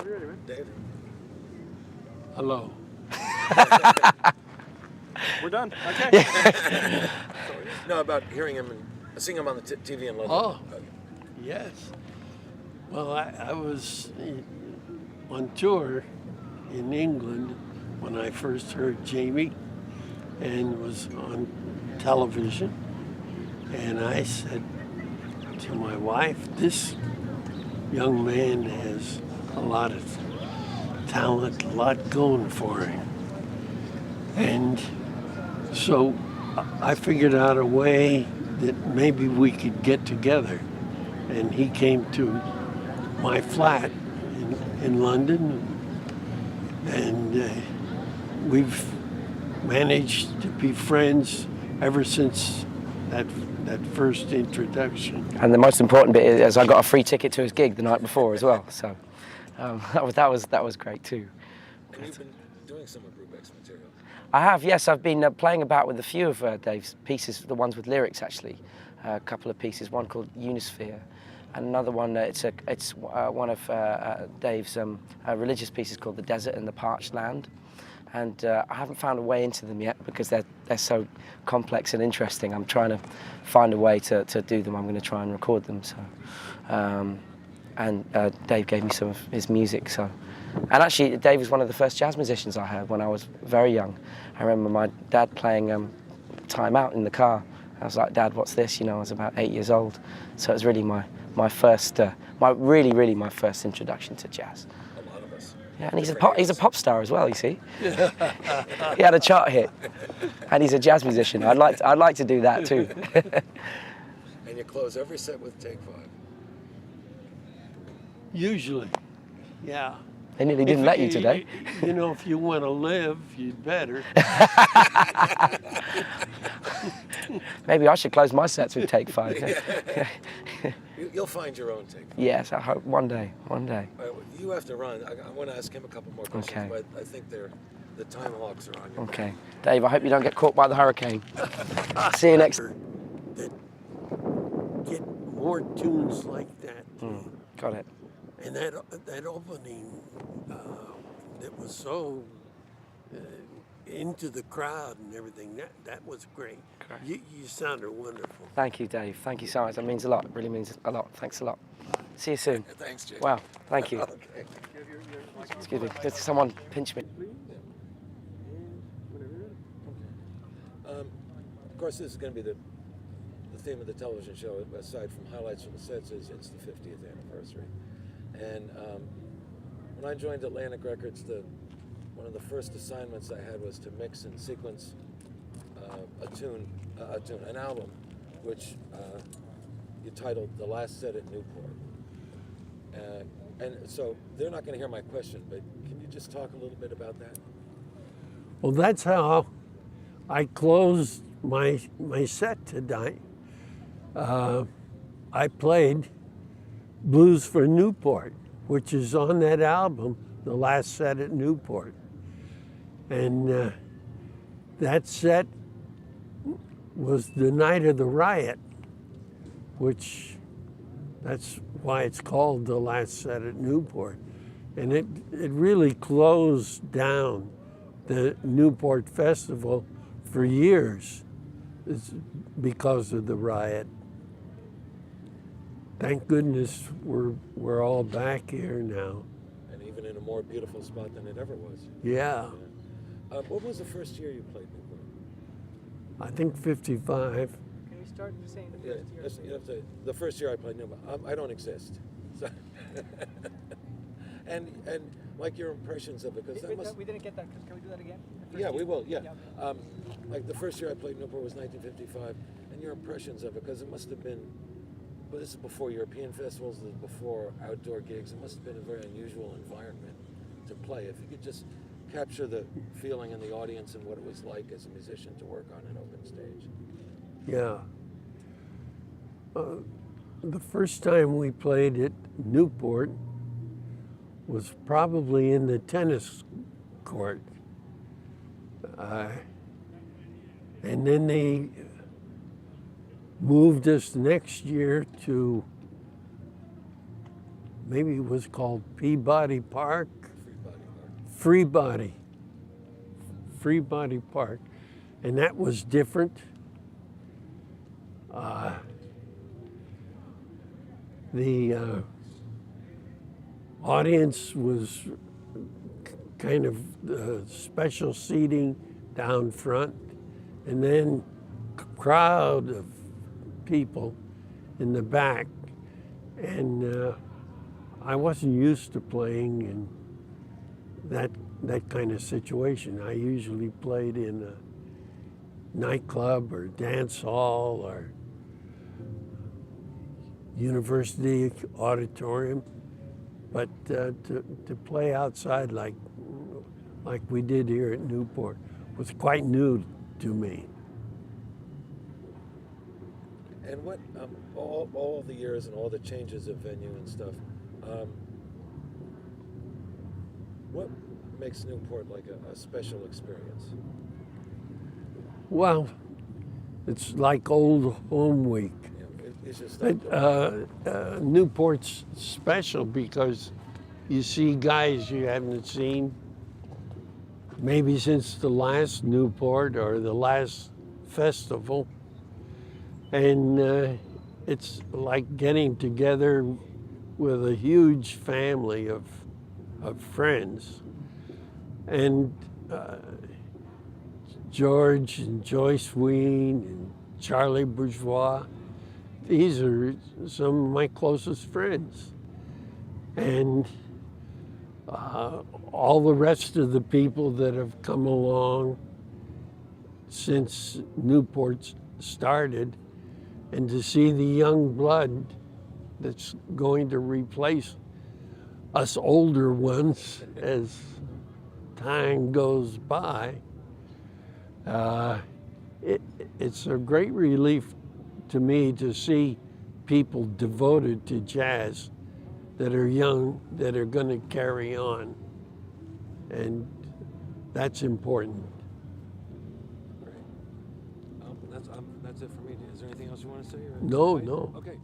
Whenever you're ready, man. Dave? Hello. We're done. Okay. No, about hearing him and seeing him on the TV in London. Oh, yes. Well, I was on tour in England when I first heard Jamie and was on television. And I said to my wife, this young man has a lot of talent, a lot going for him. And so I figured out a way that maybe we could get together. And he came to my flat in London, and we've managed to be friends ever since that first introduction. And the most important bit is I got a free ticket to his gig the night before as well. So that was great too. And you've been doing some of Brubeck's material. I have, yes. I've been playing about with a few of Dave's pieces, the ones with lyrics actually. A couple of pieces, one called Unisphere, and another one, it's one of Dave's religious pieces called The Desert and the Parched Land. And I haven't found a way into them yet because they're so complex and interesting. I'm trying to find a way to do them. I'm going to try and record them. So, and Dave gave me some of his music. So, and actually, Dave was one of the first jazz musicians I heard when I was very young. I remember my dad playing Time Out in the car. I was like, Dad, what's this? You know, I was about 8 years old. So it was really my first, really my first introduction to jazz. A lot of us. Yeah, and he's a pop star as well. You see, he had a chart hit, and he's a jazz musician. I'd like to do that too. And you close every set with Take 5. Usually, yeah. They nearly didn't let you today. You know, if you want to live, you'd better. Maybe I should close my sets with Take 5. You'll find your own Take 5. Yes, I hope one day. All right, well, you have to run. I want to ask him a couple more questions, Okay. but I think the time hawks are on you. Okay, Dave. I hope you don't get caught by the hurricane. See you next. That get more tunes like that. Got it. And that opening that was so into the crowd and everything, that was great. You sounded wonderful. Thank you, Dave. Thank you so much. That means a lot. It really means a lot. Thanks a lot. See you soon. Thanks, Jake. Wow. Thank you. Okay. Excuse me. Did someone pinch me? Of course, this is going to be the theme of the television show. Aside from highlights from the sets, is it's the 50th anniversary. And when I joined Atlantic Records, one of the first assignments I had was to mix and sequence an album, which you titled "The Last Set at Newport." And so they're not going to hear my question, but can you just talk a little bit about that? Well, that's how I closed my set tonight. I played Blues for Newport, which is on that album, The Last Set at Newport. And that set was the night of the riot, which that's why it's called The Last Set at Newport. And it really closed down the Newport Festival for years because of the riot. Thank goodness we're all back here now. And even in a more beautiful spot than it ever was. Yeah. What was the first year you played Newport? I think 55. Can we start with saying the Yeah, first year? you have to, the first year I played Newport. I don't exist. So and like your impressions of it, because that must. We didn't get that. Can we do that again? Yeah, we will. Yeah. Like the first year I played Newport was 1955, and your impressions of it, because it must have been. But this is before European festivals, this is before outdoor gigs. It must have been a very unusual environment to play. If you could just capture the feeling in the audience and what it was like as a musician to work on an open stage. Yeah. The first time we played at Newport was probably in the tennis court. And then they moved us next year to maybe it was called Peabody Park. Free body art. Freebody Park, and that was different. The audience was kind of special seating down front, and then crowd of people in the back, and I wasn't used to playing in that kind of situation. I usually played in a nightclub or dance hall or university auditorium, but to play outside like we did here at Newport was quite new to me. And what all the years and all the changes of venue and stuff, what makes Newport like a special experience? Well, it's like old home week. It's just But Newport's special because you see guys you haven't seen maybe since the last Newport or the last festival. And it's like getting together with a huge family of friends. And George and Joyce Ween and Charlie Bourgeois, these are some of my closest friends. And all the rest of the people that have come along since Newport started, and to see the young blood that's going to replace us older ones as time goes by, it's a great relief to me to see people devoted to jazz that are young, that are going to carry on. And that's important. Great. That's it for me. Is there anything else you want to say? Or? No. Okay.